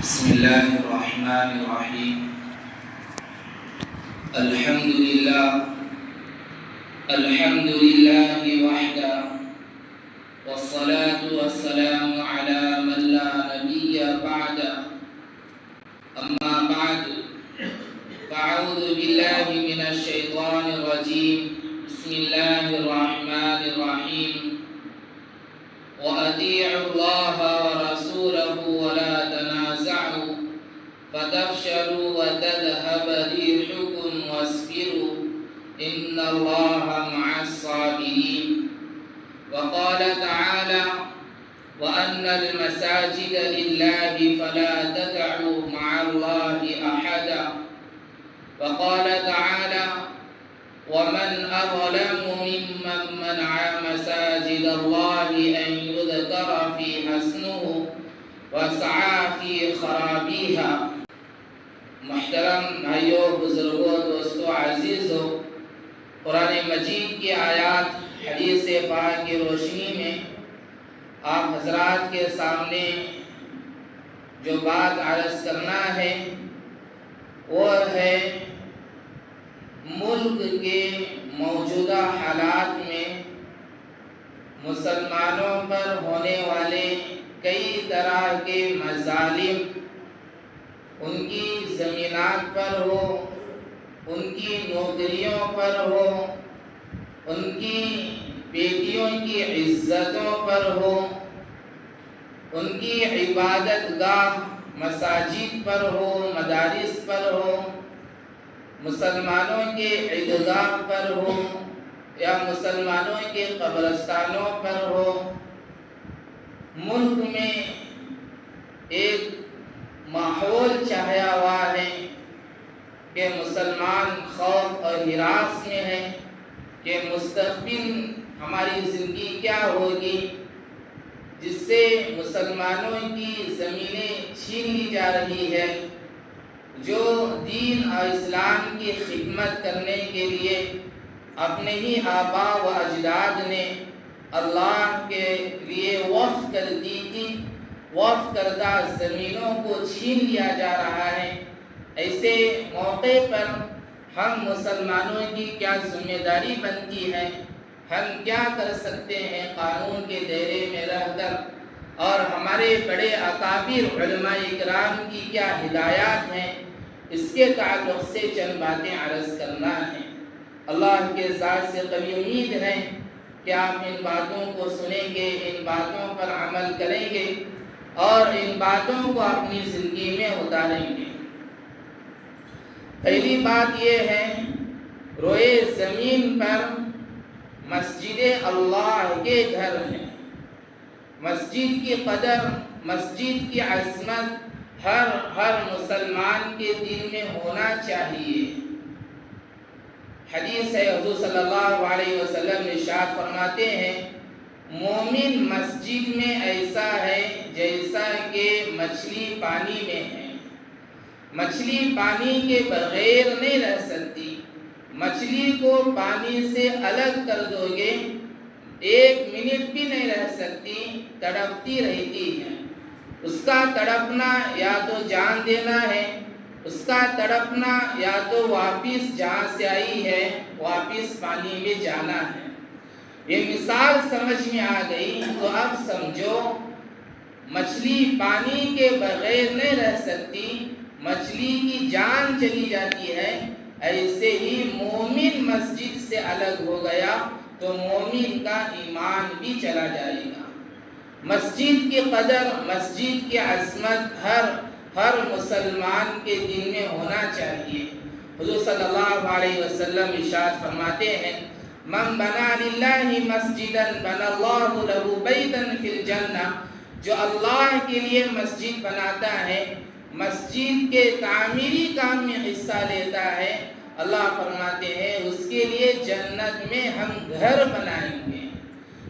بسم الله الرحمن الرحيم. الحمد لله وحده، والصلاة والسلام على من لا نبي بعده. أما بعد، فأعوذ بالله من الشيطان الرجيم. بسم الله الرحمن الرحيم. وأطيعوا الله ورسوله ولا تنازعوا فتفشلوا وتذهب ريحكم واصبروا إن الله مع الصابرين. وقال تعالى: وأن المساجد لله فلا تدعوا مع الله أحدا. وقال تعالى: ومن أظلم ممن منع مساجد الله أن يذكر فيها اسمه وسعى في خرابها. محترم بھائیوں، بزرگوں، دوستوں، عزیزوں، قرآن مجید کی آیات حدیث پاک کی روشنی میں آپ حضرات کے سامنے جو بات عرض کرنا ہے وہ ہے ملک کے موجودہ حالات میں مسلمانوں پر ہونے والے کئی طرح کے مظالم، ان کی زمینات پر ہو، ان کی نوکریوں پر ہو، ان کی بیٹیوں کی عزتوں پر ہو، ان کی عبادت گاہ مساجد پر ہو، مدارس پر ہو، مسلمانوں کے عیدگاہ پر ہو یا مسلمانوں کے قبرستانوں پر ہو، ملک میں ایک ماحول چھایا ہوا ہے کہ مسلمان خوف اور ہراس میں ہے کہ مستقبل ہماری زندگی کیا ہوگی، جس سے مسلمانوں کی زمینیں چھین لی جا رہی ہے، جو دین اور اسلام کی خدمت کرنے کے لیے اپنے ہی آباء و اجداد نے اللہ کے لیے وقف کر دی تھی، وقف کردہ زمینوں کو چھین لیا جا رہا ہے۔ ایسے موقع پر ہم مسلمانوں کی کیا ذمہ داری بنتی ہے، ہم کیا کر سکتے ہیں قانون کے دائرے میں رہ کر، اور ہمارے بڑے اکابر علماء اکرام کی کیا ہدایات ہیں، اس کے تعلق سے چند باتیں عرض کرنا ہے۔ اللہ کے ذات سے قوی امید ہے کہ آپ ان باتوں کو سنیں گے، ان باتوں پر عمل کریں گے اور ان باتوں کو اپنی زندگی میں اتاریں گے۔ پہلی بات یہ ہے، روئے زمین پر مسجد اللہ کے گھر ہیں۔ مسجد کی قدر، مسجد کی عظمت ہر مسلمان کے دل میں ہونا چاہیے۔ حدیث ہے، حضور صلی اللہ علیہ وسلم ارشاد فرماتے ہیں، مومن مسجد میں ایسا ہے جیسا کہ مچھلی پانی میں ہے۔ مچھلی پانی کے بغیر نہیں رہ سکتی۔ مچھلی کو پانی سے الگ کر دو گے، 1 منٹ بھی نہیں رہ سکتی، تڑپتی رہتی ہے۔ اس کا تڑپنا یا تو جان دینا ہے، اس کا تڑپنا یا تو واپس جہاں سے آئی ہے واپس پانی میں جانا ہے۔ یہ مثال سمجھ میں آ گئی تو اب سمجھو، مچھلی پانی کے بغیر نہیں رہ سکتی، مچھلی کی جان چلی جاتی ہے، ایسے ہی مومن مسجد سے الگ ہو گیا تو مومن کا ایمان بھی چلا جائے گا۔ مسجد کی قدر، مسجد کی عظمت ہر مسلمان کے دل میں ہونا چاہیے۔ حضور صلی اللہ علیہ وسلم ارشاد فرماتے ہیں، من بنا للہ مسجدا بنا اللہ لہ بیتا فی الجنہ، جو اللہ کے لیے مسجد بناتا ہے، مسجد کے تعمیری کام میں حصہ لیتا ہے، اللہ فرماتے ہیں اس کے لیے جنت میں ہم گھر بنائیں گے۔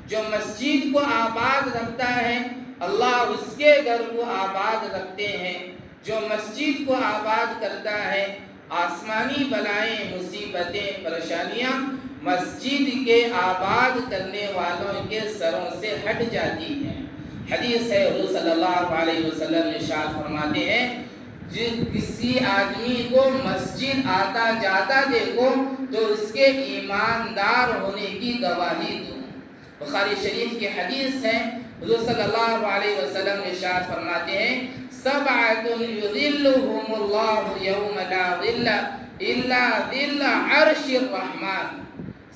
جو مسجد کو آباد رکھتا ہے، اللہ اس کے گھر کو آباد رکھتے ہیں۔ جو مسجد کو آباد کرتا ہے، آسمانی بلائیں، مصیبتیں، پریشانیاں مسجد کے آباد کرنے والوں کے سروں سے ہٹ جاتی ہیں۔ حدیث ہے، حضور صلی اللہ علیہ وسلم ارشاد فرماتے ہیں کسی آدمی کو مسجد آتا جاتا دیکھو تو اس کے ایماندار ہونے کی گواہی دو۔ بخاری شریف کی حدیث ہے، حضور صلی اللہ علیہ وسلم ارشاد فرماتے ہیں سبعۃ یظلھم اللہ یوم لا ظل الا ظل عرش الرحمن۔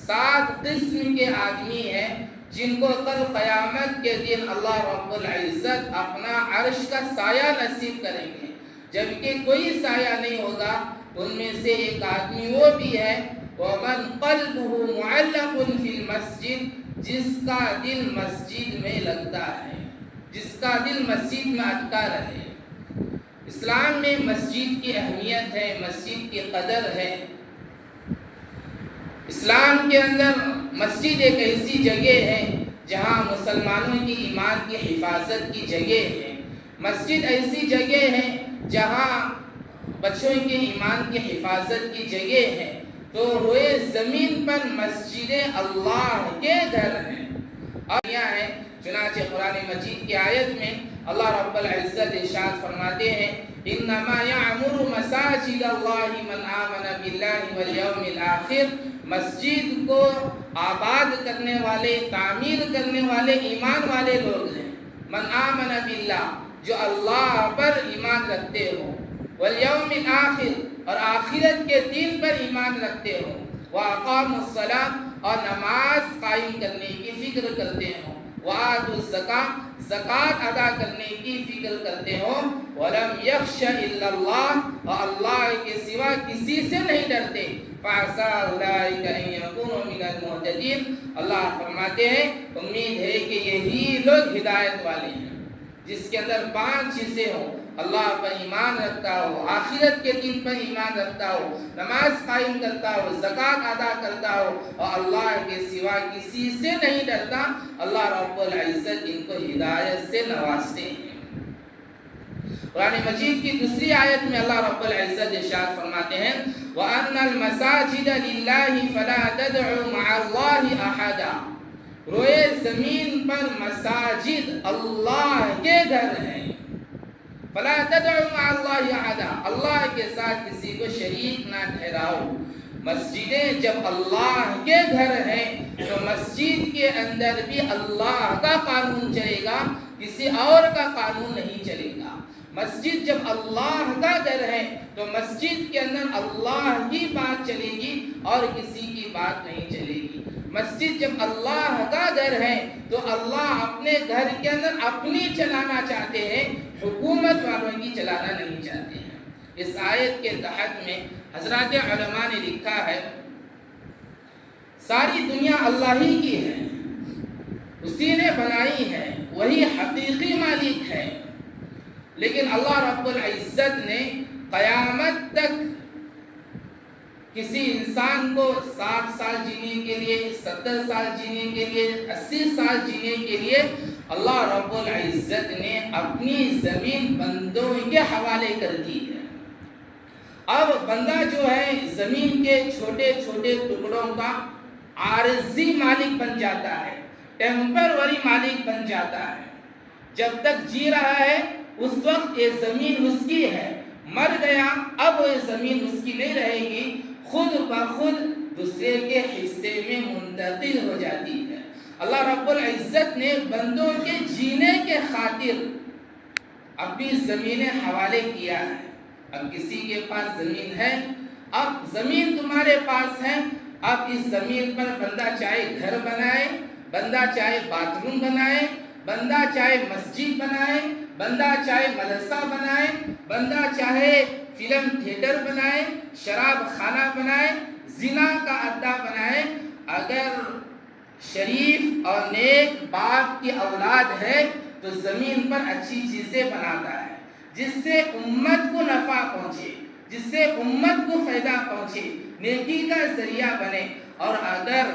7 قسم کے آدمی ہیں جن کو کل قیامت کے دن اللہ رب العزت اپنا عرش کا سایہ نصیب کریں گے، جبکہ کوئی سایہ نہیں ہوگا۔ ان میں سے ایک آدمی وہ بھی ہے وَمَنْ قَلْبُهُ مُعَلَّقٌ فِي الْمَسْجِدِ، جس کا دل مسجد میں لگتا ہے، جس کا دل مسجد میں اٹکا رہے۔ اسلام میں مسجد کی اہمیت ہے، مسجد کی قدر ہے۔ اسلام کے اندر مسجد ایک ایسی جگہ ہے جہاں مسلمانوں کی ایمان کی حفاظت کی جگہ ہے۔ مسجد ایسی جگہ ہے جہاں بچوں کے ایمان کی حفاظت کی جگہ ہے۔ تو روئے زمین پر مسجدیں اللہ کے گھر ہیں اور یہاں ہے۔ چنانچہ قرآن مجید کی آیت میں اللہ رب العزت ارشاد فرماتے ہیں انما یعمر مساجد اللہ من آمن باللہ والیوم الآخر۔ مسجد کو آباد کرنے والے، تعمیر کرنے والے ایمان والے لوگ ہیں۔ من آمن باللہ، جو اللہ پر ایمان رکھتے ہو، والیوم الآخر، اور آخرت کے دن پر ایمان رکھتے ہو، واقاموا الصلاۃ، اور نماز قائم کرنے کی فکر کرتے ہو، وآتوا الزکاۃ، زکوٰۃ ادا کرنے کی فکر کرتے ہو، ولم یخش الا اللہ، اور اللہ کے سوا کسی سے نہیں ڈرتے، فعسى اولئک ان یکونوا من المہتدین۔ اللہ فرماتے ہیں امید ہے کہ یہی لوگ ہدایت والے ہیں، جس کے اندر 5 چیزیں ہوں: اللہ پر ایمان رکھتا ہو، آخرت کے دن پر ایمان رکھتا ہو، نماز قائم کرتا ہو، زکوٰۃ ادا کرتا ہو، اور اللہ کے سوا کسی سے نہیں ڈرتا۔ اللہ رب العزت ان کو ہدایت سے نوازتے ہیں۔ قرآن مجید کی دوسری آیت میں اللہ رب العزت ارشاد فرماتے ہیں وَأَنَّ الْمَسَاجِدَ لِلَّهِ فَلَا تَدْعُوا مَعَ اللَّهِ أَحَدًا۔ روئے زمین پر مساجد اللہ کے گھر ہیں۔ فَلَا تَدْعُوا مَعَ اللَّهِ أَحَدًا، اللہ کے ساتھ کسی کو شریک نہ ٹھہراؤ۔ مسجدیں جب اللہ کے گھر ہیں تو مسجد کے اندر بھی اللہ کا قانون چلے گا، کسی اور کا قانون نہیں چلے گا۔ مسجد جب اللہ کا گھر ہے تو مسجد کے اندر اللہ کی بات چلے گی اور کسی کی بات نہیں چلے گی۔ مسجد جب اللہ کا گھر ہے تو اللہ اپنے گھر کے اندر اپنی چلانا چاہتے ہیں، حکومت والوں کی چلانا نہیں چاہتے ہیں۔ اس آیت کے تحت میں حضرات علماء نے لکھا ہے ساری دنیا اللہ ہی کی ہے، اسی نے بنائی ہے، وہی حقیقی مالک ہے، لیکن اللہ رب العزت نے قیامت تک کسی انسان کو 60 سال جینے کے لیے، 70 سال جینے کے لیے، 80 سال جینے کے لیے اللہ رب العزت نے اپنی زمین بندوں کے حوالے کر دی ہے۔ اب بندہ جو ہے زمین کے چھوٹے چھوٹے ٹکڑوں کا عارضی مالک بن جاتا ہے، ٹیمپروری مالک بن جاتا ہے۔ جب تک جی رہا ہے اس وقت یہ زمین اس کی ہے، مر گیا اب یہ زمین اس کی نہیں رہے گی، خود بخود دوسرے کے حصے میں منتقل ہو جاتی ہے۔ اللہ رب العزت نے بندوں کے جینے کے خاطر اپنی زمینیں حوالے کیا ہے۔ اب کسی کے پاس زمین ہے، اب زمین تمہارے پاس ہے، اب اس زمین پر بندہ چاہے گھر بنائے، بندہ چاہے باتھ روم بنائے، بندہ چاہے مسجد بنائے، بندہ چاہے مدرسہ بنائے، بندہ چاہے فلم تھیٹر بنائے، شراب خانہ بنائے، زنا کا اڈا بنائے، اگر شریف اور نیک باپ کی اولاد ہے تو زمین پر اچھی چیزیں بناتا ہے جس سے امت کو نفع پہنچے، جس سے امت کو فائدہ پہنچے، نیکی کا ذریعہ بنے۔ اور اگر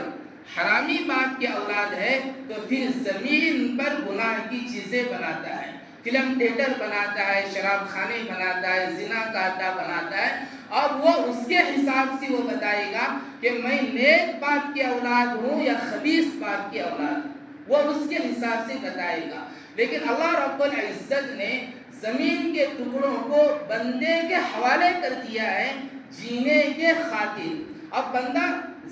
حرامی باپ کی اولاد ہے تو پھر زمین پر گناہ کی چیزیں بناتا ہے، فلم تھیٹر بناتا ہے، شراب خانے بناتا ہے، زنا کا اڈا بناتا ہے، اور وہ اس کے حساب سے وہ بتائے گا کہ میں نیک باپ کی اولاد ہوں یا خبیث باپ کی اولاد ہوں، وہ اس کے حساب سے بتائے گا۔ لیکن اللہ رب العزت نے زمین کے ٹکڑوں کو بندے کے حوالے کر دیا ہے جینے کے خاطر. اب بندہ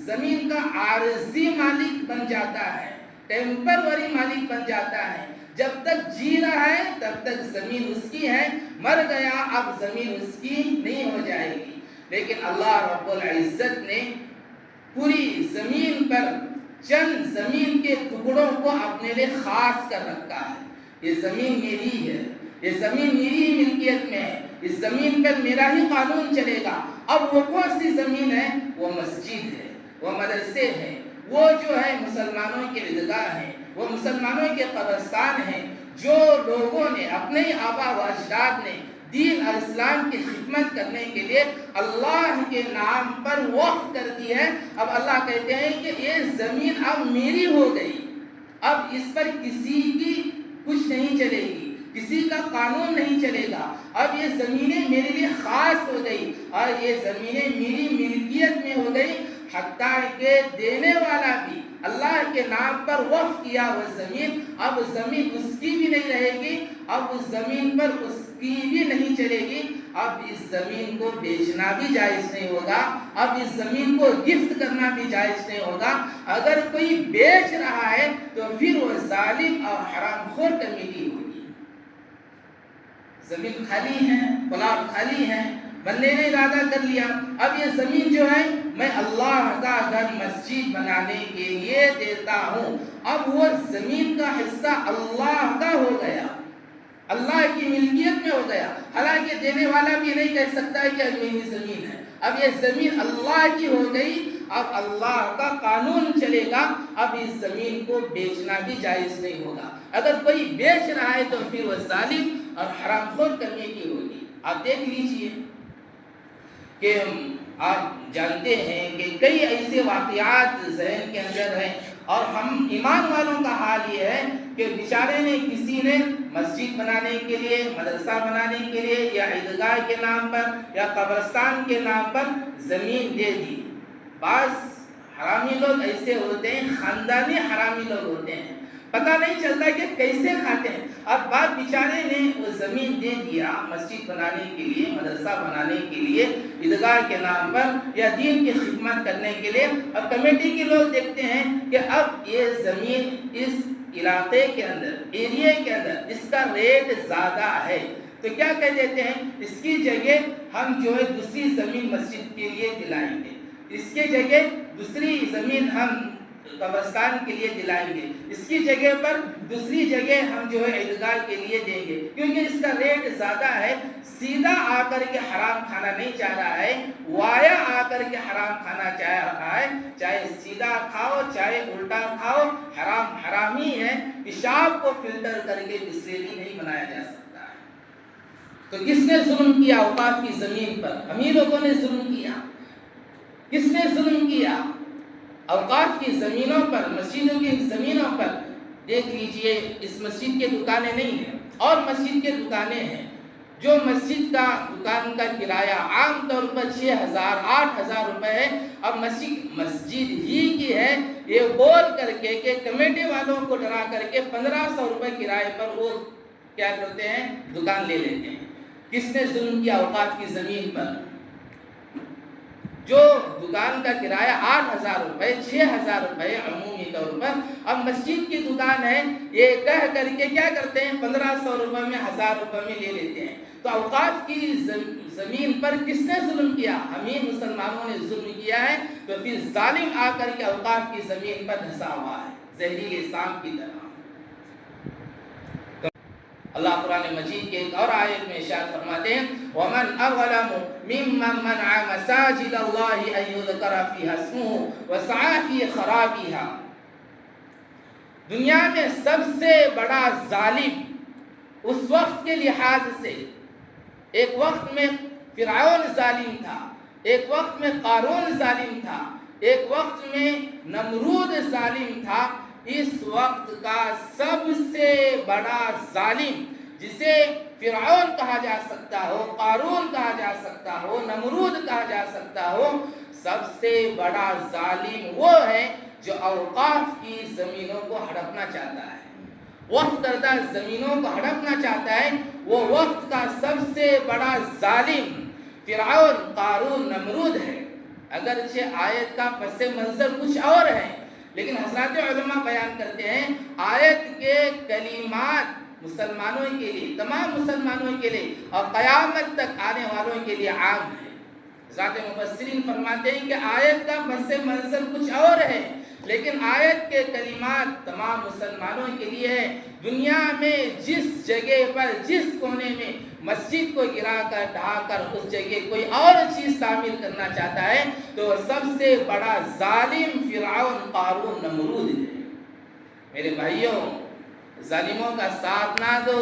زمین کا عارضی مالک بن جاتا ہے، ٹیمپروری مالک بن جاتا ہے. جب تک جی رہا ہے تب تک زمین اس کی ہے، مر گیا اب زمین اس کی نہیں ہو جائے گی. لیکن اللہ رب العزت نے پوری زمین پر چند زمین کے ٹکڑوں کو اپنے لیے خاص کر رکھا ہے. یہ زمین میری ہے، یہ زمین میری ملکیت میں ہے، اس زمین پر میرا ہی قانون چلے گا. اب وہ کون سی زمین ہے؟ وہ مسجد ہے، وہ مدرسے ہیں، وہ جو ہے مسلمانوں کے عیدگاہ ہیں، وہ مسلمانوں کے قبرستان ہیں جو لوگوں نے اپنے آبا و اجداد نے دین اور اسلام کی خدمت کرنے کے لیے اللہ کے نام پر وقف کر دی ہے. اب اللہ کہتے ہیں کہ یہ زمین اب میری ہو گئی، اب اس پر کسی کی کچھ نہیں چلے گی، کسی کا قانون نہیں چلے گا. اب یہ زمینیں میرے لیے خاص ہو گئی اور یہ زمینیں میری ملکیت میں ہو گئی. حتیٰ کہ دینے والا بھی اللہ کے نام پر وقف کیا وہ زمین، اب زمین اس کی بھی نہیں رہے گی، اب اس زمین پر اس کی بھی نہیں چلے گی. اب اس زمین کو بیچنا بھی جائز نہیں ہوگا، اب اس زمین کو گفٹ کرنا بھی جائز نہیں ہوگا. اگر کوئی بیچ رہا ہے تو پھر وہ ظالم اور حرام خور کمیٹی ہوگی. زمین خالی ہے، پلاٹ خالی ہے، بندے نے ارادہ کر لیا اب یہ زمین جو ہے میں اللہ کا گھر مسجد بنانے کے لیے دیتا ہوں. اب وہ زمین کا حصہ اللہ کا ہو گیا، اللہ کی ملکیت میں ہو گیا. حالانکہ دینے والا بھی نہیں کہہ سکتا ہے کہ میری زمین ہے، اب یہ زمین اللہ کی ہو گئی. اب اللہ کا قانون چلے گا، اب اس زمین کو بیچنا بھی جائز نہیں ہوگا. اگر کوئی بیچ رہا ہے تو پھر وہ ظالم اور حرام خور کرنے کی ہوگی. آپ دیکھ لیجئے کہ آپ جانتے ہیں کہ کئی ایسے واقعات ذہن کے اندر ہیں اور ہم ایمان والوں کا حال یہ ہے کہ بیچارے نے کسی نے مسجد بنانے کے لیے، مدرسہ بنانے کے لیے یا عیدگاہ کے نام پر یا قبرستان کے نام پر زمین دے دی. بعض حرامی لوگ ایسے ہوتے ہیں، خاندانی حرامی لوگ ہوتے ہیں، پتہ نہیں چلتا کہ کیسے کھاتے ہیں. اب بعد بیچارے نے وہ زمین دے دیا مسجد بنانے کے لیے، مدرسہ بنانے کے لیے، عیدگاہ کے نام پر یا دین کی خدمت کرنے کے لیے. اب کمیٹی کے لوگ دیکھتے ہیں کہ اب یہ زمین اس علاقے کے اندر، ایریے کے اندر اس کا ریٹ زیادہ ہے تو کیا کہہ دیتے ہیں، اس کی جگہ ہم جو ہے دوسری زمین مسجد کے لیے دلائیں گے، اس کے جگہ دوسری زمین ہم قبرستان کے لیے دلائیں گے، اس کی جگہ پر دوسری جگہ ہم جو ہے عیدگاہ کے لیے دیں گے کیونکہ اس کا ریٹ زیادہ ہے. سیدھا آ کر کے حرام کھانا نہیں چاہ رہا ہے، وایا آ کر کے حرام کھانا چاہ رہا ہے. چاہے سیدھا کھاؤ چاہے الٹا کھاؤ، حرام حرام ہی ہے. پیشاب کو فلٹر کر کے بسلیری نہیں بنایا جا سکتا ہے. تو کس نے ظلم کیا اوقاف کی زمین پر؟ ہم ہی لوگوں نے ظلم کیا. کس نے ظلم کیا؟ اوقاف کی زمینوں پر، مسجدوں کی زمینوں پر. دیکھ لیجئے اس مسجد کے دکانیں نہیں ہیں اور مسجد کے دکانیں ہیں. جو مسجد کا دکان کا کرایہ عام طور پر 6,000 8,000 روپے ہے، اب مسجد ہی کی ہے یہ بول کر کے کہ کمیٹی والوں کو ڈرا کر کے 1,500 روپے کرائے پر وہ کیا کرتے ہیں، دکان لے لیتے ہیں. کس نے ظلم کیا اوقاف کی زمین پر؟ جو دکان کا کرایہ 8,000 روپے 6,000 روپے عمومی طور پر، اب مسجد کی دکان ہے یہ کہہ کر کے کیا کرتے ہیں 1,500 روپے میں 1,000 روپے میں لے لیتے ہیں. تو اوقاف کی زمین پر کس نے ظلم کیا؟ ہم ہی مسلمانوں نے ظلم کیا ہے. تو پھر ظالم آ کر کے اوقاف کی زمین پر دھسا ہوا ہے زہریلے سانپ کی طرح. اللہ قرآن مجید کے ایک اور آیت میں ارشاد فرماتے ہیں وَمَنْ أَظْلَمُ مِمَّنْ مَنَعَ مَسَاجِدَ اللَّهِ أَن يُذْكَرَ فِيهَا اسْمُهُ وَسَعَىٰ فِي خَرَابِهَا. دنیا میں سب سے بڑا ظالم اس وقت کے لحاظ سے، ایک وقت میں فرعون ظالم تھا، ایک وقت میں قارون ظالم تھا، ایک وقت میں نمرود ظالم تھا. اس وقت کا سب سے بڑا ظالم جسے فرعون کہا جا سکتا ہو، قارون کہا جا سکتا ہو، نمرود کہا جا سکتا ہو، سب سے بڑا ظالم وہ ہے جو اوقاف کی زمینوں کو ہڑپنا چاہتا ہے. وقف کردہ زمینوں کو ہڑپنا چاہتا ہے، وہ وقت کا سب سے بڑا ظالم فرعون قارون نمرود ہے۔ اگرچہ آیت کا پس منظر کچھ اور ہے، لیکن حضرات علماء بیان کرتے ہیں آیت کے کلمات مسلمانوں کے لیے، تمام مسلمانوں کے لیے اور قیامت تک آنے والوں کے لیے عام ہے۔ حضرات مفسرین فرماتے ہیں کہ آیت کا پس منظر کچھ اور ہے، لیکن آیت کے کلمات تمام مسلمانوں کے لیے ہے۔ دنیا میں جس جگہ پر، جس کونے میں مسجد کو گرا کر ڈھا کر اس جگہ کوئی اور چیز تعمیر کرنا چاہتا ہے تو سب سے بڑا ظالم فرعون قارون نمرود ہے۔ میرے بھائیوں، ظالموں کا ساتھ نہ دو،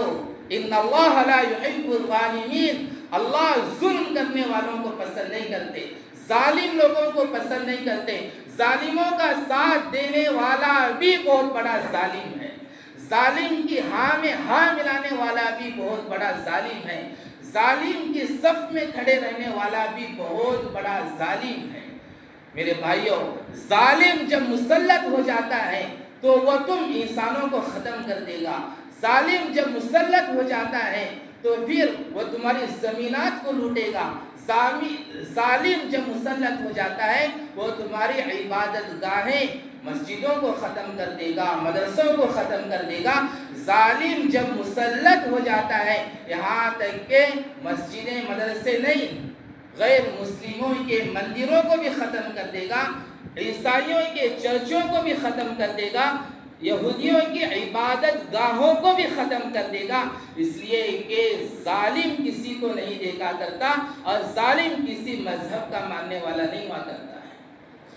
ان اللہ لا يحب الظالمین، اللہ ظلم کرنے والوں کو پسند نہیں کرتے، ظالم لوگوں کو پسند نہیں کرتے۔ ظالموں کا ساتھ دینے والا بھی بہت بڑا ظالم ہے، ظالم کی ہاں میں ہاں ملانے والا بھی بہت بڑا ظالم ہے، ظالم کی صف میں کھڑے رہنے والا بھی بہت بڑا ظالم ہے۔ میرے بھائیوں، ظالم جب مسلط ہو جاتا ہے تو وہ تم انسانوں کو ختم کر دے گا۔ ظالم جب مسلط ہو جاتا ہے تو پھر وہ تمہاری زمینات کو لوٹے گا۔ ظالم جب مسلط ہو جاتا ہے وہ تمہاری عبادت گاہیں، مسجدوں کو ختم کر دے گا، مدرسوں کو ختم کر دے گا۔ ظالم جب مسلط ہو جاتا ہے یہاں تک کہ مسجدیں، مدرسے نہیں، غیر مسلموں کے مندروں کو بھی ختم کر دے گا، عیسائیوں کے چرچوں کو بھی ختم کر دے گا، یہودیوں کی عبادت گاہوں کو بھی ختم کر دے گا، اس لیے کہ ظالم کسی کو نہیں دیکھا کرتا اور ظالم کسی مذہب کا ماننے والا نہیں ہوا کرتا ہے۔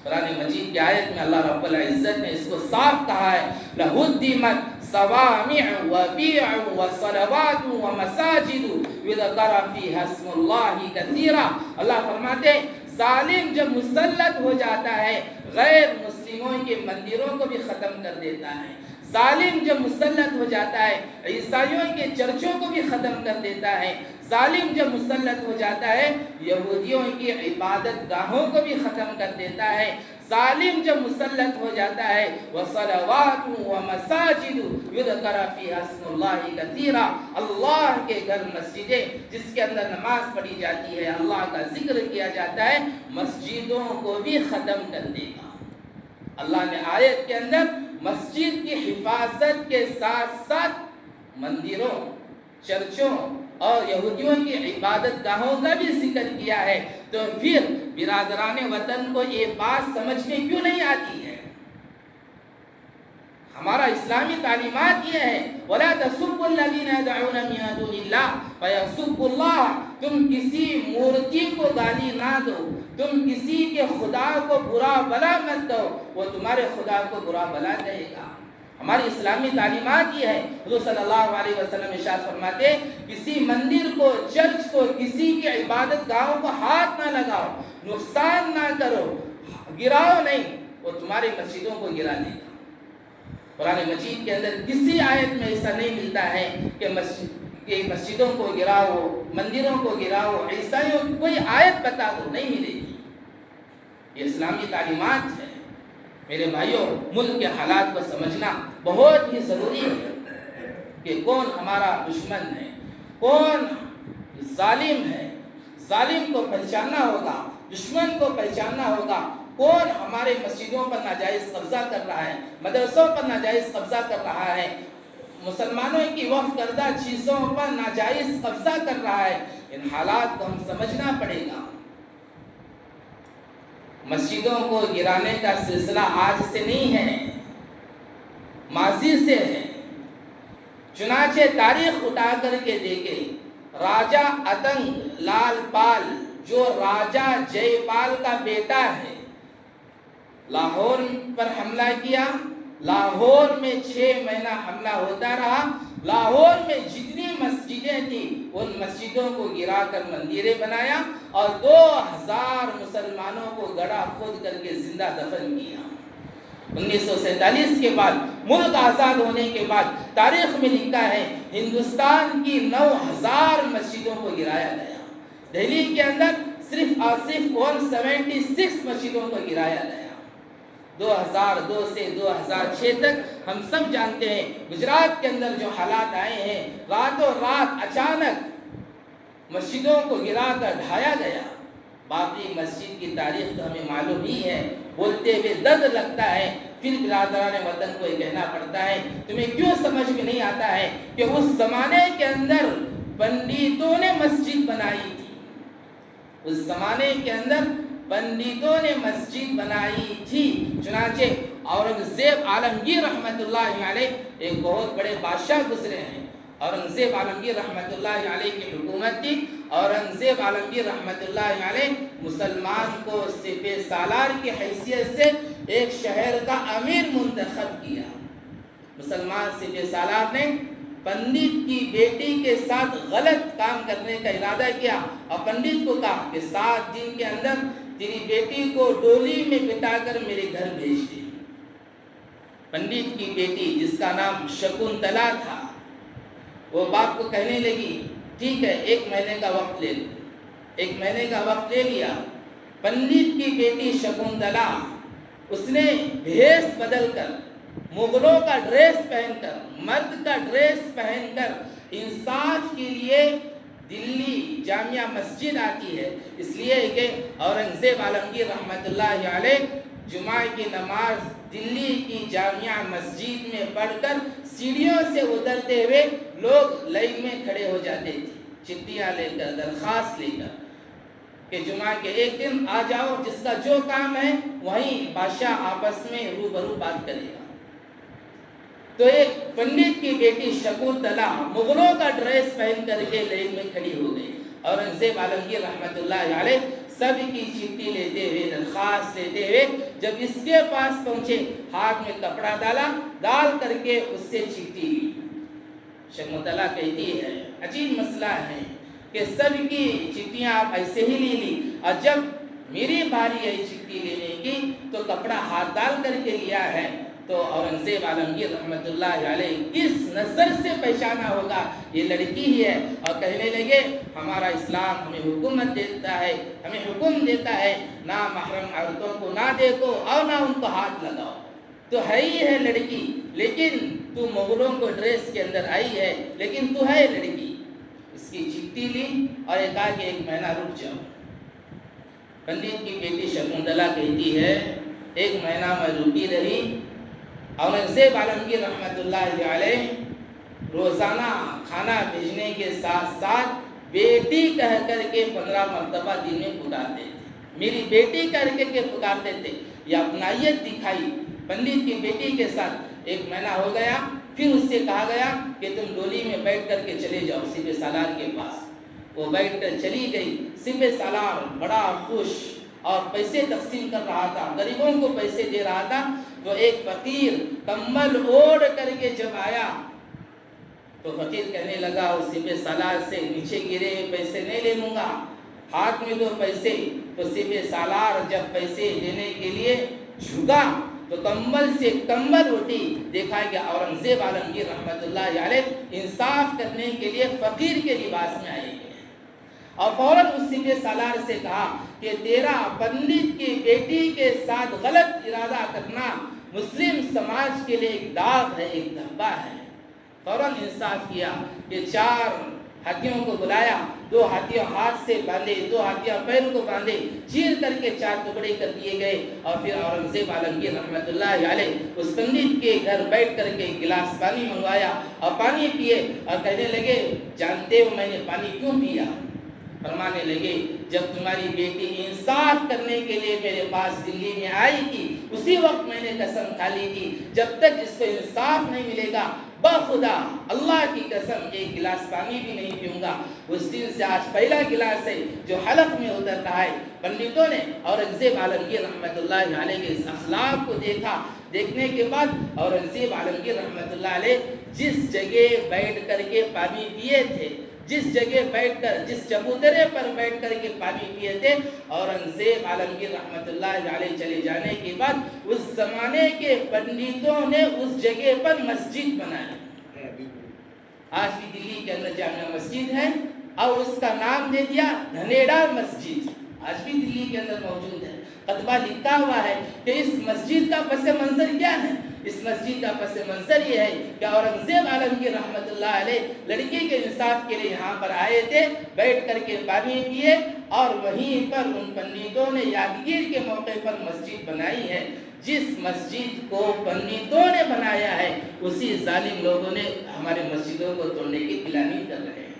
قرآن مجید کی آیت میں اللہ رب العزت نے اس کو صاف کہا ہے، لَهُدِّمَتْ صَوَامِعُ وَبِيعُ وَصَلَوَاتُ وَمَسَاجِدُ يُذْكَرَ فِيهَا اسْمُ اللَّهِ كَثِيرًا۔ اللہ فرماتے ہیں ظالم جب مسلط ہو جاتا ہے غیر مسلموں کے مندروں کو بھی ختم کر دیتا ہے، ظالم جب مسلط ہو جاتا ہے عیسائیوں کے چرچوں کو بھی ختم کر دیتا ہے، ظالم جب مسلط ہو جاتا ہے یہودیوں کی عبادت گاہوں کو بھی ختم کر دیتا ہے، ظالم جب مسلط ہو جاتا ہے وَصَلَوَاتُ وَمَسَاجِدُ يُذْكَرَ فِيهَا اسْمُ اللَّهِ كَثِيرًا، اللہ کے گھر مسجدیں جس کے اندر نماز پڑھی جاتی ہے، اللہ کا ذکر کیا جاتا ہے، مسجدوں کو بھی ختم کر دے گا۔ اللہ نے آیت کے اندر مسجد کی حفاظت کے ساتھ ساتھ مندروں، چرچوں اور یہودیوں کی عبادت گاہوں کا بھی ذکر کیا ہے، تو پھر برادران وطن کو یہ بات سمجھ میں کیوں نہیں آتی ہے؟ ہمارا اسلامی تعلیمات یہ ہے وَلَا تَسُبُّوا الَّذِينَ يَدْعُونَ مِن دُونِ اللَّهِ فَيَسُبُّوا اللَّهَ، تم کسی مورتی کو گالی نہ دو، تم کسی کے خدا کو برا بلا مت دو، وہ تمہارے خدا کو برا بلا کہے گا۔ ہماری اسلامی تعلیمات یہ ہے، حضور صلی اللہ علیہ وسلم ارشاد فرماتے کسی مندر کو، چرچ کو، کسی کی عبادت گاہوں کو ہاتھ نہ لگاؤ، نقصان نہ کرو، گراؤ نہیں، وہ تمہاری مسجدوں کو گرا دے گا۔ قرآن مجید کے اندر کسی آیت میں ایسا نہیں ملتا ہے کہ مسجدوں کو گراؤ، مندروں کو گراؤ، عیسائیوں کی کوئی آیت بتا دو، نہیں ملے گی۔ یہ اسلامی تعلیمات ہے۔ میرے بھائیوں، ملک کے حالات کو سمجھنا بہت ہی ضروری ہے کہ کون ہمارا دشمن ہے، کون ظالم ہے، ظالم کو پہچاننا ہوگا، دشمن کو پہچاننا ہوگا، کون ہمارے مسجدوں پر ناجائز قبضہ کر رہا ہے، مدرسوں پر ناجائز قبضہ کر رہا ہے، مسلمانوں کی وقف کردہ چیزوں پر ناجائز قبضہ کر رہا ہے۔ ان حالات کو ہم سمجھنا پڑے گا۔ مسجدوں کو گرانے کا سلسلہ آج سے نہیں ہے، ماضی سے ہے۔ چنانچہ تاریخ اٹھا کر کے دیکھیں، راجہ اتنگ لال پال جو راجہ جے پال کا بیٹا ہے، لاہور پر حملہ کیا، لاہور میں 6 مہینہ حملہ ہوتا رہا، لاہور میں جتنی مسجدیں تھیں ان مسجدوں کو گرا کر مندریں بنایا اور 2000 مسلمانوں کو گڑھا کھود کر کے زندہ دفن کیا۔ 1947 کے بعد، ملک آزاد ہونے کے بعد تاریخ میں لکھا ہے ہندوستان کی 9000 مسجدوں کو گرایا گیا۔ دہلی کے اندر صرف اور صرف 176 مسجدوں کو گرایا گیا۔ 2002 سے 2006 تک ہم سب جانتے ہیں گجرات کے اندر جو حالات آئے ہیں، راتوں رات اچانک مسجدوں کو گرا کر ڈھایا گیا۔ باقی مسجد کی تاریخ تو ہمیں معلوم ہی ہے، بولتے ہوئے درد لگتا ہے، پھر برادران وطن کو یہ کہنا پڑتا ہے تمہیں کیوں سمجھ میں نہیں آتا ہے کہ اس زمانے کے اندر پنڈتوں نے مسجد بنائی تھی، اس زمانے کے اندر پنڈتوں نے مسجد بنائی تھی۔ چنانچہ اورنگزیب عالمگیر رحمۃ اللہ علیہ ایک بہت بڑے بادشاہ گزرے ہیں۔ اورنگزیب عالمگیر رحمۃ اللہ علیہ کی حکومت تھی۔ اورنگزیب عالمگیر رحمۃ اللہ علیہ مسلمان کو سپہ سالار کی حیثیت سے ایک شہر کا امیر منتخب کیا۔ مسلمان سپہ سالار نے پنڈت کی بیٹی کے ساتھ غلط کام کرنے کا ارادہ کیا اور پنڈت کو کہا کہ 7 دن کے اندر تیری بیٹی کو ڈولی میں بٹھا کر میرے گھر بھیج دے۔ پنڈت کی بیٹی جس کا نام شکنتلا تھا، وہ باپ کو کہنے لگی ٹھیک ہے 1 مہینے کا وقت لے لو۔ 1 مہینے کا وقت لے لیا۔ پنڈت کی بیٹی شکنتلا اس نے بھیس بدل کر، مغلوں کا ڈریس پہن کر، مرد کا ڈریس پہن کر انصاف کے لیے دلی جامعہ مسجد آتی ہے، اس لیے کہ اورنگزیب عالمگیر رحمۃ اللہ علیہ جمعہ کی نماز دلی کی جامعہ مسجد میں پڑھ کر سیڑھیوں سے اترتے ہوئے لوگ لائن میں کھڑے ہو جاتے تھے، چٹھیاں لے کر، درخواست لے کر کہ جمعہ کے ایک دن آ جاؤ، جس کا جو کام ہے وہیں بادشاہ آپس میں روبرو بات کرے گا۔ تو ایک پنڈت کی بیٹی شکنتلا مغلوں کا ڈریس پہن کر کے لائن میں کھڑی ہو گئی۔ اورنگزیب عالمگیر رحمۃ اللہ علیہ سب کی چٹھی لیتے ہوئے، درخواست لیتے ہوئے جب اس کے پاس پہنچے، ہاتھ میں کپڑا ڈالا، ڈال کر کے اس سے چٹھی لی۔ شکنتلا کہتی ہے عجیب مسئلہ ہے کہ سب کی چٹھیاں آپ ایسے ہی لے لی، اور جب میری باری آئی چٹھی لینے کی تو کپڑا ہاتھ ڈال کر کے لیا ہے۔ تو اورنگزیب عالمگیر رحمۃ اللہ علیہ کس نظر سے پہچانا ہوگا یہ لڑکی ہی ہے، اور کہنے لگے ہمارا اسلام ہمیں حکومت دیتا ہے، ہمیں حکم دیتا ہے نہ محرم عورتوں کو نہ دیکھو اور نہ ان کو ہاتھ لگاؤ۔ تو ہے ہی ہے لڑکی، لیکن تو مغلوں کو ڈریس کے اندر آئی ہے، لیکن تو ہے لڑکی۔ اس کی چٹھی لی اور یہ کہا کہ 1 مہینہ رک جاؤ۔ پنڈت کی بیٹی شکنتلا کہتی ہے 1 مہینہ میں رکی رہی۔ اورنگزیب عالمگیر رحمۃ اللہ علیہ روزانہ کھانا بھیجنے کے ساتھ ساتھ بیٹی کہہ کر کے 15 مرتبہ دن میں پکارتے تھے، میری بیٹی کہہ کر کے پکارتے تھے۔ یہ اپنائیت دکھائی پنڈت کی بیٹی کے ساتھ۔ 1 مہینہ ہو گیا، پھر اس سے کہا گیا کہ تم ڈولی میں بیٹھ کر کے چلے جاؤ سپہ سالار کے پاس۔ وہ بیٹھ کر چلی گئی۔ سپہ سالار بڑا خوش اور پیسے تقسیم کر رہا تھا، غریبوں کو پیسے دے رہا تھا۔ تو ایک فقیر کمبل اوڑھ کر کے جب آیا تو فقیر کہنے لگا اس سپہ سالار سے نیچے گرے پیسے نہیں لے لوں گا، ہاتھ میں دو پیسے۔ تو سپہ سالار جب پیسے دینے کے لیے جھکا تو کمبل سے کمبل اٹھی، دیکھا کہ اورنگزیب عالمگیر رحمۃ اللہ علیہ انصاف کرنے کے لیے فقیر کے لباس میں آئے ہیں، اور فوراً اس سپہ سالار سے کہا کہ تیرا پنڈت کی بیٹی کے ساتھ غلط ارادہ کرنا مسلم سماج کے لیے ایک داغ ہے، ایک دھبا ہے۔ فوراً انصاف کیا کہ 4 ہاتھیوں کو بلایا، 2 ہاتھیوں ہاتھ سے باندھے، 2 ہاتھیوں پیر کو باندھے، چیر کر کے 4 ٹکڑے کر دیے گئے۔ اور پھر اورنگزیب عالمگیر رحمۃ اللہ علیہ اس پنڈت کے گھر بیٹھ کر کے گلاس پانی منگوایا اور پانی پیے، اور کہنے لگے جانتے ہو میں نے پانی کیوں پیا؟ فرمانے لگے جب تمہاری بیٹی انصاف کرنے کے لیے میرے پاس دلی میں آئی تھی، اسی وقت میں نے قسم کھا لی تھی جب تک اس کو انصاف نہیں ملے گا بخدا اللہ کی قسم 1 گلاس پانی بھی نہیں پیوں گا۔ اس دن سے آج پہلا گلاس ہے جو حلق میں اتر رہا ہے۔ پنڈتوں نے اورنگزیب عالمگیر رحمۃ اللہ علیہ کے اس اخلاق کو دیکھا۔ دیکھنے کے بعد اورنگزیب عالمگیر رحمۃ اللہ علیہ جس جگہ بیٹھ کر کے پانی پیے تھے، جس جگہ بیٹھ کر، جس چبوترے پر بیٹھ کر کے پانی پیے تھے، اورنگزیب عالمگیر رحمۃ اللہ علیہ چلے جانے کے بعد اس زمانے کے پنڈتوں نے اس جگہ پر مسجد بنائی۔ آج بھی دلی کے اندر جامعہ مسجد ہے اور اس کا نام دے دیا دھنیڑا مسجد، آج بھی دلی کے اندر موجود ہے۔ خطبہ لکھا ہوا ہے کہ اس مسجد کا پس منظر کیا ہے؟ اس مسجد کا پس منظر یہ ہے کہ اورنگزیب عالمگیر رحمۃ اللہ علیہ لڑکی کے انصاف کے لیے یہاں پر آئے تھے، بیٹھ کر کے پانی پیے، اور وہیں پر ان پنڈتوں نے یادگیر کے موقع پر مسجد بنائی ہے۔ جس مسجد کو پنڈتوں نے بنایا ہے، اسی ظالم لوگوں نے ہمارے مسجدوں کو توڑنے کی پلاننگ کر رہے ہیں۔